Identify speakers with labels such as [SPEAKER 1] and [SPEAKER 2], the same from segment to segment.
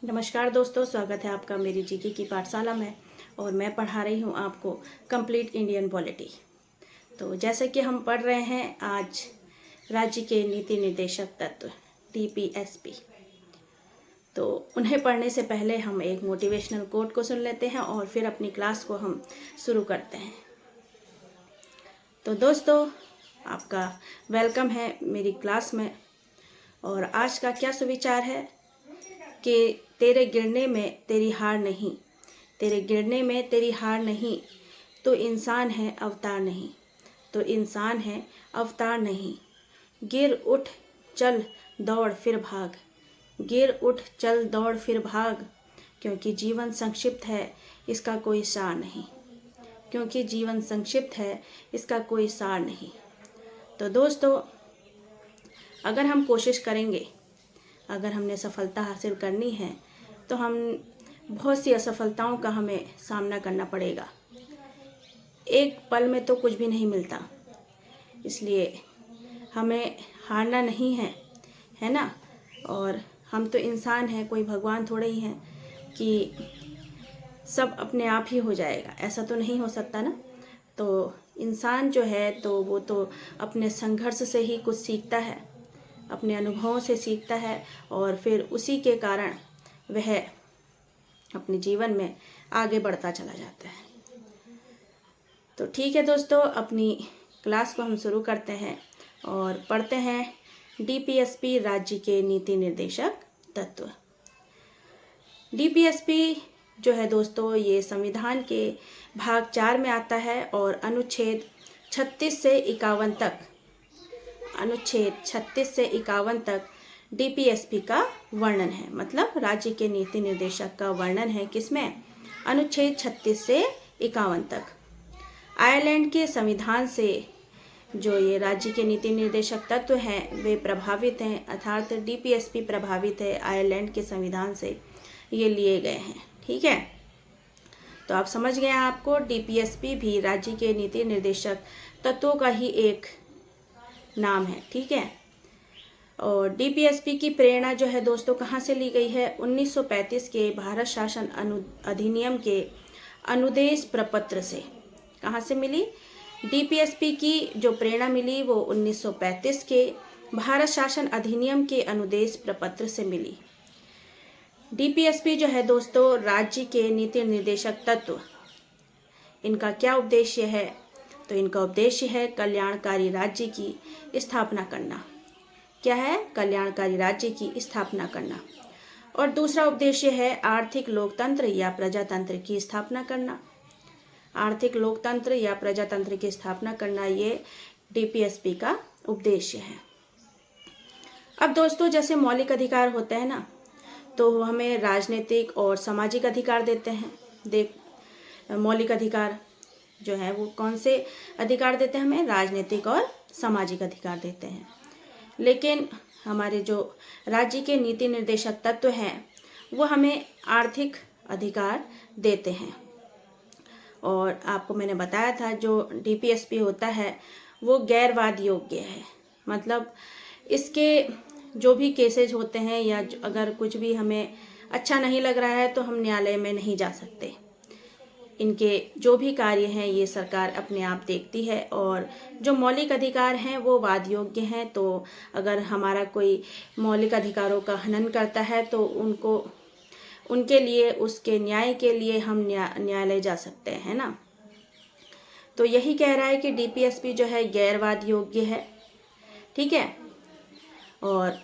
[SPEAKER 1] नमस्कार दोस्तों, स्वागत है आपका मेरी जीके की पाठशाला में। और मैं पढ़ा रही हूँ आपको कंप्लीट इंडियन पॉलिटी। तो जैसे कि हम पढ़ रहे हैं आज राज्य के नीति निर्देशक तत्व DPSP। तो उन्हें पढ़ने से पहले हम एक मोटिवेशनल कोट को सुन लेते हैं और फिर अपनी क्लास को हम शुरू करते हैं। तो दोस्तों, आपका वेलकम है मेरी क्लास में। और आज का क्या सुविचार है कि तेरे गिरने में तेरी हार नहीं, तेरे गिरने में तेरी हार नहीं, तो इंसान है अवतार नहीं, तो इंसान है अवतार नहीं। गिर उठ चल दौड़ फिर भाग, गिर उठ चल दौड़ फिर भाग, क्योंकि जीवन संक्षिप्त है इसका कोई सार नहीं, क्योंकि जीवन संक्षिप्त है इसका कोई सार नहीं। तो दोस्तों, अगर हम कोशिश करेंगे, अगर हमने सफलता हासिल करनी है तो हम बहुत सी असफलताओं का हमें सामना करना पड़ेगा। एक पल में तो कुछ भी नहीं मिलता, इसलिए हमें हारना नहीं है, है ना। और हम तो इंसान हैं, कोई भगवान थोड़े ही हैं कि सब अपने आप ही हो जाएगा, ऐसा तो नहीं हो सकता ना। तो इंसान जो है तो वो तो अपने संघर्ष से ही कुछ सीखता है, अपने अनुभवों से सीखता है और फिर उसी के कारण वह अपने जीवन में आगे बढ़ता चला जाता है। तो ठीक है दोस्तों, अपनी क्लास को हम शुरू करते हैं और पढ़ते हैं DPSP राज्य के नीति निर्देशक तत्व। DPSP जो है दोस्तों, ये संविधान के भाग 4 में आता है और अनुच्छेद 36 से 51 तक, अनुच्छेद 36 से 51 तक DPSP का वर्णन है। मतलब राज्य के नीति निर्देशक का वर्णन है किसमें? अनुच्छेद 36 से 51 तक। आयरलैंड के संविधान से जो ये राज्य के नीति निर्देशक तत्व हैं वे प्रभावित हैं, अर्थात DPSP प्रभावित है आयरलैंड के संविधान से ये लिए गए हैं। ठीक है, तो आप समझ गए, आपको DPSP भी राज्य के नीति निर्देशक तत्वों का ही एक नाम है। ठीक है, और DPSP की प्रेरणा जो है दोस्तों कहाँ से ली गई है? 1935 के भारत शासन अधिनियम के अनुदेश प्रपत्र से। कहाँ से मिली? DPSP की जो प्रेरणा मिली वो 1935 के भारत शासन अधिनियम के अनुदेश प्रपत्र से मिली। DPSP जो है दोस्तों राज्य के नीति निर्देशक तत्व, इनका क्या उद्देश्य है? तो इनका उद्देश्य है कल्याणकारी राज्य की स्थापना करना। क्या है? कल्याणकारी राज्य की स्थापना करना। और दूसरा उद्देश्य है आर्थिक लोकतंत्र या प्रजातंत्र की स्थापना करना। आर्थिक लोकतंत्र या प्रजातंत्र की स्थापना करना, ये DPSP का उद्देश्य है। अब दोस्तों, जैसे मौलिक अधिकार होते हैं ना, तो वो हमें राजनीतिक और सामाजिक अधिकार देते हैं। मौलिक अधिकार जो है वो कौन से अधिकार देते हैं हमें? राजनीतिक और सामाजिक अधिकार देते हैं। लेकिन हमारे जो राज्य के नीति निर्देशक तत्व हैं वो हमें आर्थिक अधिकार देते हैं। और आपको मैंने बताया था जो DPSP होता है वो गैरवाद योग्य है। मतलब इसके जो भी केसेज होते हैं या अगर कुछ भी हमें अच्छा नहीं लग रहा है तो हम न्यायालय में नहीं जा सकते। इनके जो भी कार्य हैं ये सरकार अपने आप देखती है। और जो मौलिक अधिकार हैं वो वाद योग्य हैं। तो अगर हमारा कोई मौलिक अधिकारों का हनन करता है तो उनके लिए, उसके न्याय के लिए हम न्यायालय जा सकते हैं ना। तो यही कह रहा है कि DPSP जो है गैरवाद योग्य है। ठीक है, और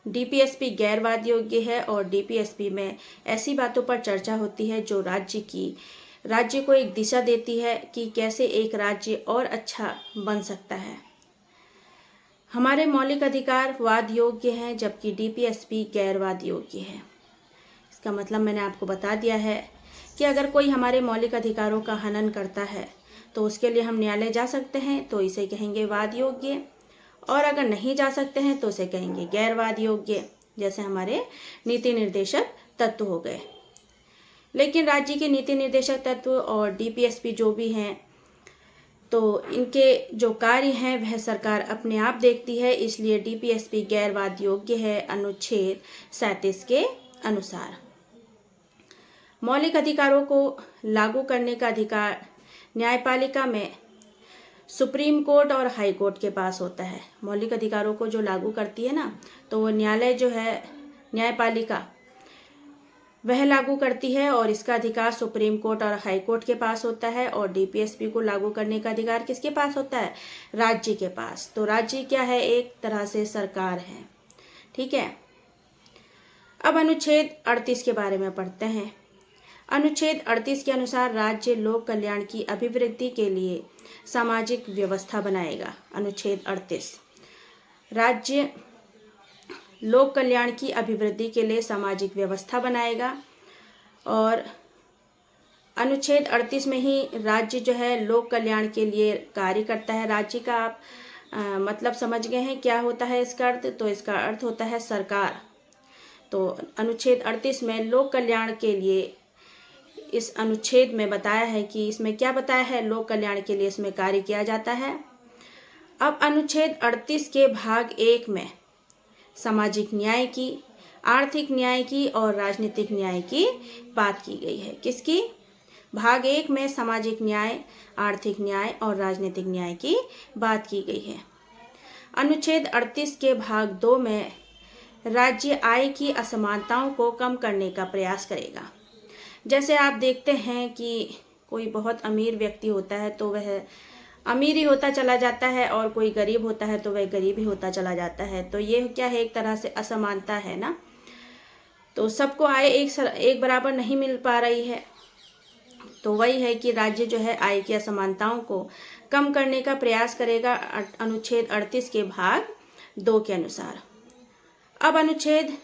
[SPEAKER 1] DPSP गैरवाद योग्य है और DPSP में ऐसी बातों पर चर्चा होती है जो राज्य को एक दिशा देती है कि कैसे एक राज्य और अच्छा बन सकता है। हमारे मौलिक अधिकार वाद योग्य हैं जबकि DPSP गैरवाद योग्य है। इसका मतलब मैंने आपको बता दिया है कि अगर कोई हमारे मौलिक अधिकारों का हनन करता है तो उसके लिए हम न्यायालय जा सकते हैं, तो इसे कहेंगे वाद योग्य। और अगर नहीं जा सकते हैं तो उसे कहेंगे गैरवाद योग्य, जैसे हमारे नीति निर्देशक तत्व हो गए। लेकिन राज्य के नीति निर्देशक तत्व और DPSP जो भी हैं तो इनके जो कार्य हैं वह सरकार अपने आप देखती है, इसलिए डीपीएसपी गैर वाद योग्य है अनुच्छेद 37 के अनुसार। मौलिक अधिकारों को लागू करने का अधिकार न्यायपालिका में सुप्रीम कोर्ट और हाई कोर्ट के पास होता है। मौलिक अधिकारों को जो लागू करती है ना, तो वो न्यायालय जो है, न्यायपालिका, वह लागू करती है और इसका अधिकार सुप्रीम कोर्ट और हाई कोर्ट के पास होता है। और डीपीएसपी को लागू करने का अधिकार किसके पास होता है? राज्य के पास। तो राज्य क्या है? एक तरह से सरकार है। ठीक है। अब अनुच्छेद 38 के बारे में पढ़ते हैं। अनुच्छेद 38 के अनुसार राज्य लोक कल्याण की अभिवृद्धि के लिए सामाजिक व्यवस्था बनाएगा। अनुच्छेद 38, राज्य लोक कल्याण की अभिवृद्धि के लिए सामाजिक व्यवस्था बनाएगा। और अनुच्छेद 38 में ही राज्य जो है लोक कल्याण के लिए कार्य करता है। राज्य का आप मतलब समझ गए हैं क्या होता है इसका अर्थ? तो इसका अर्थ होता है सरकार। तो अनुच्छेद 38 में लोक कल्याण के लिए, इस अनुच्छेद में बताया है कि इसमें क्या बताया है? लोक कल्याण के लिए इसमें कार्य किया जाता है। अब अनुच्छेद 38 के भाग 1 में सामाजिक न्याय की, आर्थिक न्याय की और राजनीतिक न्याय की बात की गई है। किसकी? भाग 1 में सामाजिक न्याय, आर्थिक न्याय और राजनीतिक न्याय की बात की गई है। अनुच्छेद 38 के भाग 2 में राज्य आय की असमानताओं को कम करने का प्रयास करेगा। जैसे आप देखते हैं कि कोई बहुत अमीर व्यक्ति होता है तो वह अमीर ही होता चला जाता है, और कोई गरीब होता है तो वह गरीब ही होता चला जाता है। तो ये क्या है? एक तरह से असमानता है ना। तो सबको आय एक बराबर नहीं मिल पा रही है। तो वही है कि राज्य जो है आय की असमानताओं को कम करने का प्रयास करेगा अनुच्छेद 38 के भाग 2 के अनुसार। अब अनुच्छेद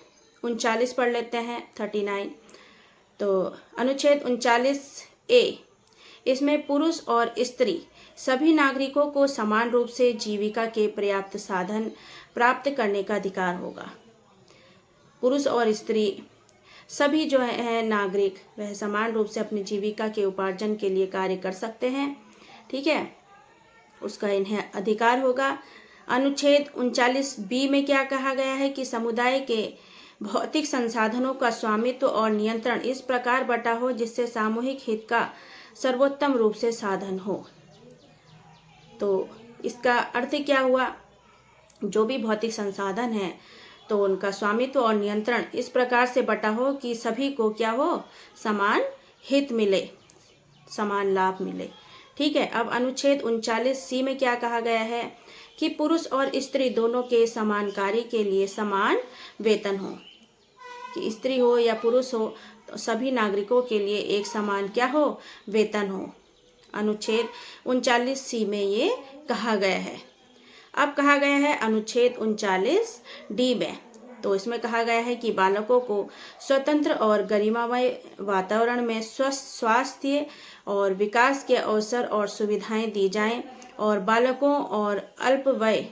[SPEAKER 1] 39 पढ़ लेते हैं, 39। तो अनुच्छेद 39A, इसमें पुरुष और स्त्री सभी नागरिकों को समान रूप से जीविका के पर्याप्त साधन प्राप्त करने का अधिकार होगा। पुरुष और स्त्री सभी जो है नागरिक, वह समान रूप से अपनी जीविका के उपार्जन के लिए कार्य कर सकते हैं। ठीक है, उसका इन्हें अधिकार होगा। अनुच्छेद 39B में क्या कहा गया है कि समुदाय के भौतिक संसाधनों का स्वामित्व और नियंत्रण इस प्रकार बटा हो जिससे सामूहिक हित का सर्वोत्तम रूप से साधन हो। तो इसका अर्थ क्या हुआ? जो भी भौतिक संसाधन है तो उनका स्वामित्व और नियंत्रण इस प्रकार से बटा हो कि सभी को क्या हो? समान हित मिले, समान लाभ मिले। ठीक है। अब अनुच्छेद 39C में क्या कहा गया है कि पुरुष और स्त्री दोनों के समान कार्य के लिए समान वेतन हो। कि स्त्री हो या पुरुष हो, तो सभी नागरिकों के लिए एक समान क्या हो? वेतन हो। अनुच्छेद 39C में ये कहा गया है। अब कहा गया है अनुच्छेद 39D में, तो इसमें कहा गया है कि बालकों को स्वतंत्र और गरिमामय वातावरण में स्वस्थ स्वास्थ्य और विकास के अवसर और सुविधाएं दी जाएं और बालकों और अल्पवय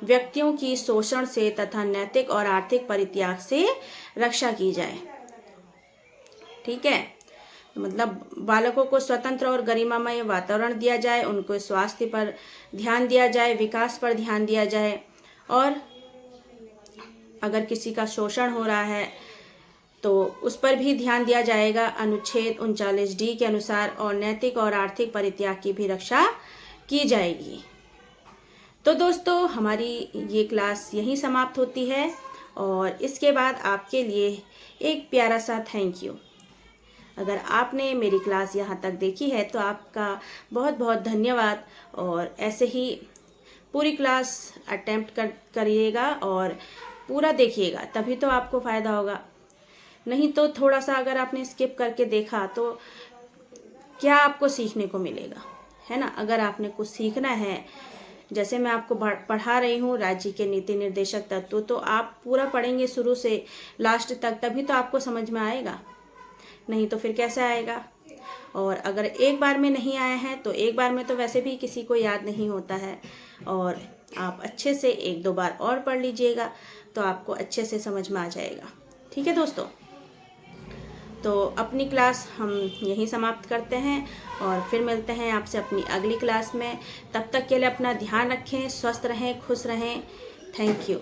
[SPEAKER 1] व्यक्तियों की शोषण से तथा नैतिक और आर्थिक परित्याग से रक्षा की जाए। ठीक है, मतलब बालकों को स्वतंत्र और गरिमामय वातावरण दिया जाए, उनको स्वास्थ्य पर ध्यान दिया जाए, विकास पर ध्यान दिया जाए, और अगर किसी का शोषण हो रहा है तो उस पर भी ध्यान दिया जाएगा अनुच्छेद 39D के अनुसार, और नैतिक और आर्थिक परित्याग की भी रक्षा की जाएगी। तो दोस्तों, हमारी ये क्लास यहीं समाप्त होती है और इसके बाद आपके लिए एक प्यारा सा थैंक यू। अगर आपने मेरी क्लास यहाँ तक देखी है तो आपका बहुत बहुत धन्यवाद, और ऐसे ही पूरी क्लास अटेम्प्ट करिएगा और पूरा देखिएगा, तभी तो आपको फ़ायदा होगा। नहीं तो थोड़ा सा अगर आपने स्किप करके देखा तो क्या आपको सीखने को मिलेगा, है ना। अगर आपने कुछ सीखना है, जैसे मैं आपको पढ़ा रही हूँ राज्य के नीति निर्देशक तत्व, तो आप पूरा पढ़ेंगे शुरू से लास्ट तक, तभी तो आपको समझ में आएगा, नहीं तो फिर कैसे आएगा। और अगर एक बार में नहीं आया है तो एक बार में तो वैसे भी किसी को याद नहीं होता है, और आप अच्छे से 1-2 बार और पढ़ लीजिएगा तो आपको अच्छे से समझ में आ जाएगा। ठीक है दोस्तों, तो अपनी क्लास हम यहीं समाप्त करते हैं और फिर मिलते हैं आपसे अपनी अगली क्लास में। तब तक के लिए अपना ध्यान रखें, स्वस्थ रहें, खुश रहें। Thank you.